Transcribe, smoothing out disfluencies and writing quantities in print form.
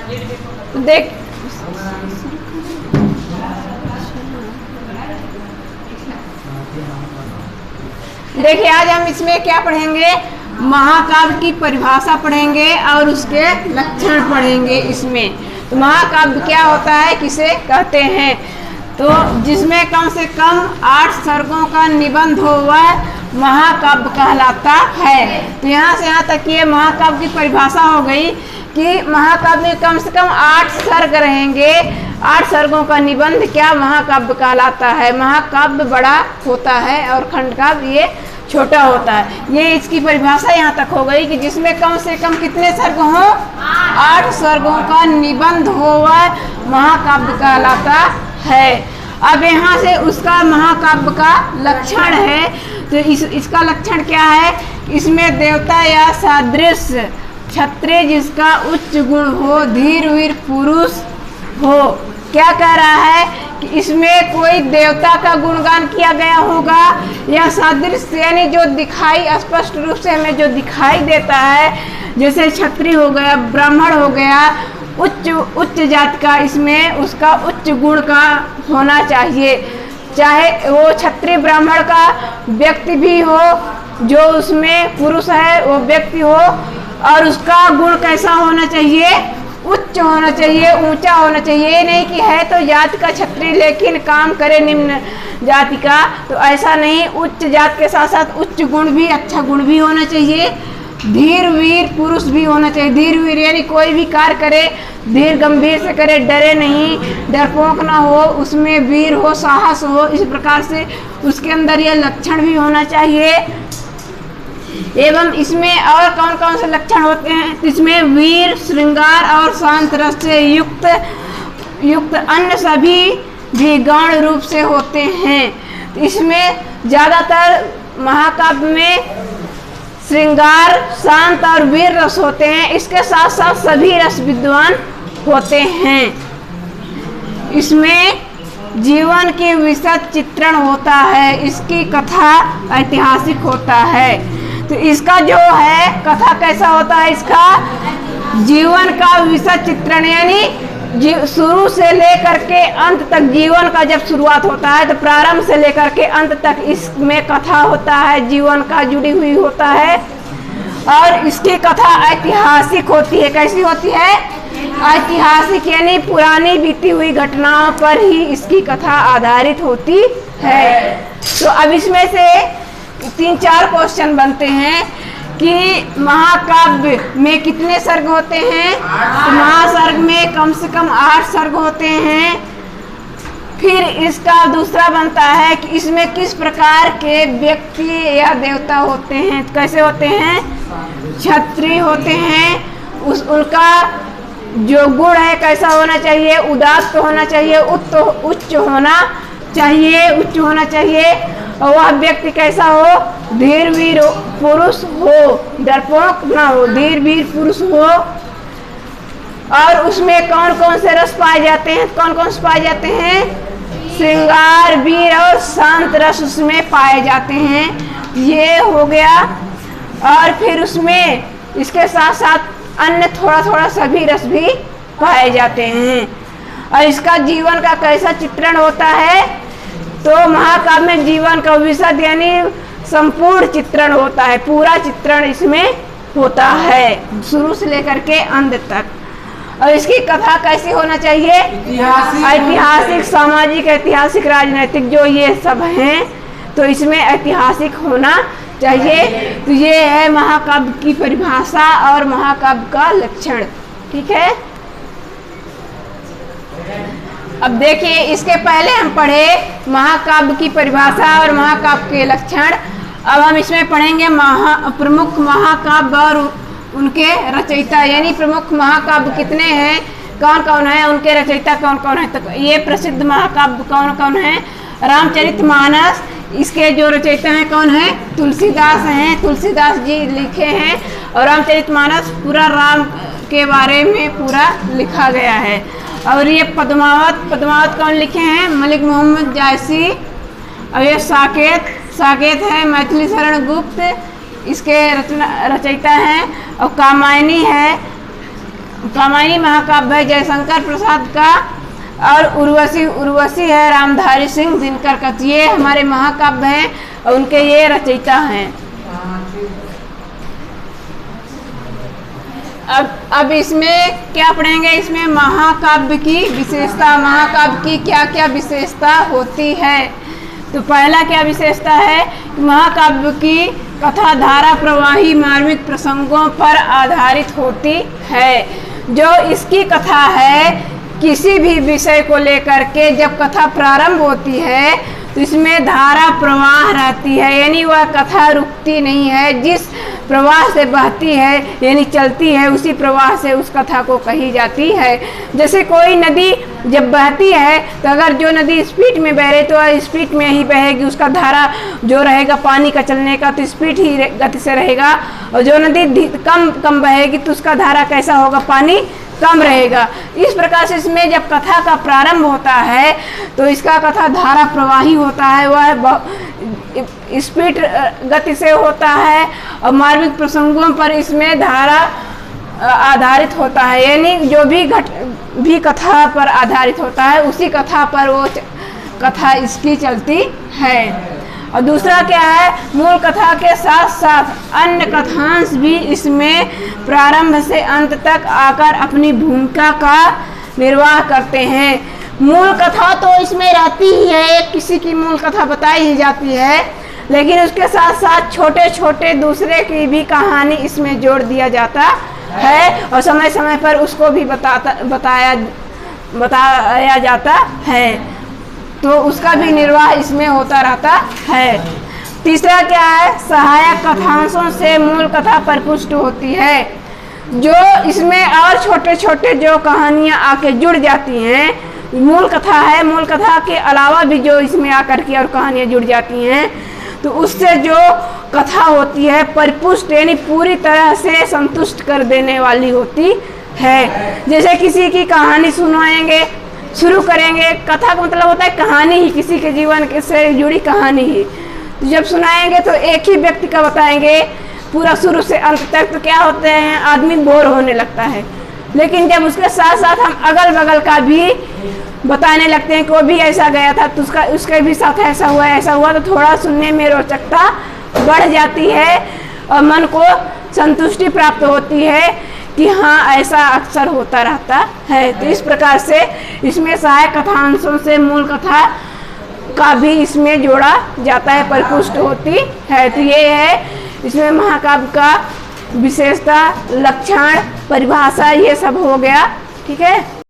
देख देखिए, आज हम इसमें क्या पढ़ेंगे, महाकाव्य की परिभाषा पढ़ेंगे और उसके लक्षण पढ़ेंगे इसमें। तो महाकाव्य क्या होता है, किसे कहते हैं, तो जिसमें कम से कम 8 सर्गों का निबंध हो वह महाकाव्य कहलाता है। तो यहाँ से यहाँ तक ये महाकाव्य की परिभाषा हो गई कि महाकाव्य में कम से कम 8 सर्ग रहेंगे। 8 सर्गों का निबंध क्या महाकाव्य कहलाता है। महाकाव्य बड़ा होता है और खंडकाव्य ये छोटा होता है। ये इसकी परिभाषा यहाँ तक हो गई कि जिसमें कम से कम कितने सर्ग हो, 8 सर्गों का निबंध हो वह महाकाव्य कहलाता है। अब यहाँ से उसका महाकाव्य का लक्षण है, तो इसका लक्षण क्या है, इसमें देवता या सादृश, क्षत्रिय जिसका उच्च गुण हो, धीर वीर पुरुष हो। क्या कह रहा है कि इसमें कोई देवता का गुणगान किया गया होगा या सादृश्य, यानी जो दिखाई स्पष्ट रूप से हमें जो दिखाई देता है, जैसे क्षत्रिय हो गया, ब्राह्मण हो गया, उच्च जाति का, इसमें उसका उच्च गुण का होना चाहिए। चाहे वो क्षत्रिय ब्राह्मण का व्यक्ति भी हो, जो उसमें पुरुष है वो व्यक्ति हो, और उसका गुण कैसा होना चाहिए, उच्च होना चाहिए, ऊंचा होना चाहिए। ये नहीं कि है तो जाति का क्षत्रिय लेकिन काम करे निम्न जाति का, तो ऐसा नहीं। उच्च जाति के साथ साथ उच्च गुण भी, अच्छा गुण भी होना चाहिए। धीर वीर पुरुष भी होना चाहिए। धीर वीर यानी कोई भी कार्य करे धीर गंभीर से करे, डरे नहीं, डरपोक ना हो, उसमें वीर हो, साहस हो, इस प्रकार से उसके अंदर यह लक्षण भी होना चाहिए। एवं इसमें और कौन कौन से लक्षण होते हैं, इसमें वीर, श्रृंगार और शांत रस से युक्त अन्य सभी भी गौण रूप से होते हैं। इसमें ज़्यादातर महाकाव्य में श्रृंगार, शांत और वीर रस होते हैं। इसके साथ साथ सभी रस विद्वान होते हैं। इसमें जीवन की विशद चित्रण होता है, इसकी कथा ऐतिहासिक होता है। तो इसका जो है कथा कैसा होता है, इसका जीवन का विशद चित्रण, यानी शुरू से लेकर के अंत तक, जीवन का जब शुरुआत होता है तो प्रारंभ से लेकर के अंत तक इसमें कथा होता है, जीवन का जुड़ी हुई होता है। और इसकी कथा ऐतिहासिक होती है। कैसी होती है, ऐतिहासिक, यानी पुरानी बीती हुई घटनाओं पर ही इसकी कथा आधारित होती है। तो अब इसमें से 3-4 क्वेश्चन बनते हैं कि महाकाव्य में कितने सर्ग होते हैं। तो महासर्ग में कम से कम 8 सर्ग होते हैं। फिर इसका दूसरा बनता है कि इसमें किस प्रकार के व्यक्ति या देवता होते हैं। कैसे होते हैं, क्षत्रिय होते हैं, उनका जो गुण है कैसा होना चाहिए, उदात्त होना चाहिए, उच्च होना चाहिए। और वह व्यक्ति कैसा हो, धीर वीर पुरुष हो, डरपोक ना हो, धीर वीर पुरुष हो। और उसमें कौन कौन से रस पाए जाते हैं, कौन कौन से पाए जाते हैं, श्रृंगार, वीर और शांत रस उसमें पाए जाते हैं। ये हो गया। और फिर उसमें इसके साथ साथ अन्य थोड़ा थोड़ा सभी रस भी पाए जाते हैं। और इसका जीवन का कैसा चित्रण होता है, तो महाकाव्य में जीवन का विशद यानी संपूर्ण चित्रण होता है, पूरा चित्रण इसमें होता है शुरू से लेकर के अंत तक। और इसकी कथा कैसी होना चाहिए, ऐतिहासिक, सामाजिक, ऐतिहासिक, राजनीतिक, जो ये सब हैं, तो इसमें ऐतिहासिक होना चाहिए। तो ये है महाकाव्य की परिभाषा और महाकाव्य का लक्षण। ठीक है, अब देखिए, इसके पहले हम पढ़े महाकाव्य की परिभाषा और महाकाव्य के लक्षण। अब हम इसमें पढ़ेंगे प्रमुख महाकाव्य और उनके रचयिता, यानी प्रमुख महाकाव्य कितने हैं, कौन कौन है, उनके रचयिता कौन कौन है। तो ये प्रसिद्ध महाकाव्य कौन कौन है, रामचरितमानस, इसके जो रचयिता हैं कौन है, तुलसीदास हैं, तुलसीदास जी लिखे हैं। और रामचरितमानस पूरा राम के बारे में पूरा लिखा गया है। और ये पद्मावत कौन लिखे हैं, मलिक मोहम्मद जायसी। और ये साकेत है मैथिली शरण गुप्त, इसके रचयिता हैं। और कामायनी है कामायनी महाकाव्य है जयशंकर प्रसाद का, और उर्वशी है रामधारी सिंह दिनकर का। ये हमारे महाकाव्य हैं और उनके ये रचयिता हैं। अब इसमें क्या पढ़ेंगे? इसमें महाकाव्य की विशेषता, महाकाव्य की क्या क्या विशेषता होती है। तो पहला क्या विशेषता है? महाकाव्य की कथा धारा प्रवाही मार्मिक प्रसंगों पर आधारित होती है। जो इसकी कथा है, किसी भी विषय को लेकर के जब कथा प्रारंभ होती है तो इसमें धारा प्रवाह रहती है, यानी वह कथा रुकती नहीं है। जिस प्रवाह से बहती है यानी चलती है, उसी प्रवाह से उस कथा को कही जाती है। जैसे कोई नदी जब बहती है तो अगर जो नदी स्पीड में बह रही तो स्पीड में ही बहेगी, उसका धारा जो रहेगा पानी का चलने का तो स्पीड ही गति से रहेगा। और जो नदी कम बहेगी तो उसका धारा कैसा होगा? पानी कम रहेगा। इस प्रकार से इसमें जब कथा का प्रारंभ होता है तो इसका कथा धारा प्रवाही होता है, वह स्पीड गति से होता है और मार्मिक प्रसंगों पर इसमें धारा आधारित होता है, यानी जो भी कथा पर आधारित होता है उसी कथा पर वो कथा इसकी चलती है। और दूसरा क्या है? मूल कथा के साथ साथ अन्य कथांश भी इसमें प्रारंभ से अंत तक आकर अपनी भूमिका का निर्वाह करते हैं। मूल कथा तो इसमें रहती ही है, किसी की मूल कथा बताई ही जाती है, लेकिन उसके साथ साथ छोटे छोटे दूसरे की भी कहानी इसमें जोड़ दिया जाता है और समय समय पर उसको भी बताया जाता है, तो उसका भी निर्वाह इसमें होता रहता है। तीसरा क्या है? सहायक कथांशों से मूल कथा परिपुष्ट होती है। जो इसमें और छोटे छोटे जो कहानियां आके जुड़ जाती हैं, मूल कथा है, मूल कथा के अलावा भी जो इसमें आकर के और कहानियां जुड़ जाती हैं, तो उससे जो कथा होती है परिपुष्ट यानी पूरी तरह से संतुष्ट कर देने वाली होती है। जैसे किसी की कहानी सुनाएंगे, शुरू करेंगे, कथा का मतलब होता है कहानी ही, किसी के जीवन से जुड़ी कहानी ही। तो जब सुनाएंगे तो एक ही व्यक्ति का बताएंगे पूरा शुरू से अंत तक, तो क्या होते हैं? आदमी बोर होने लगता है। लेकिन जब उसके साथ साथ हम अगल बगल का भी बताने लगते हैं कि वो भी ऐसा गया था तो उसके भी साथ ऐसा हुआ, तो थोड़ा सुनने में रोचकता बढ़ जाती है और मन को संतुष्टि प्राप्त होती है कि हाँ ऐसा अक्सर होता रहता है। तो इस प्रकार से इसमें सहायक कथांशों से मूल कथा का भी इसमें जोड़ा जाता है, परिपुष्ट होती है। तो ये है इसमें महाकाव्य का विशेषता, लक्षण, परिभाषा, ये सब हो गया। ठीक है।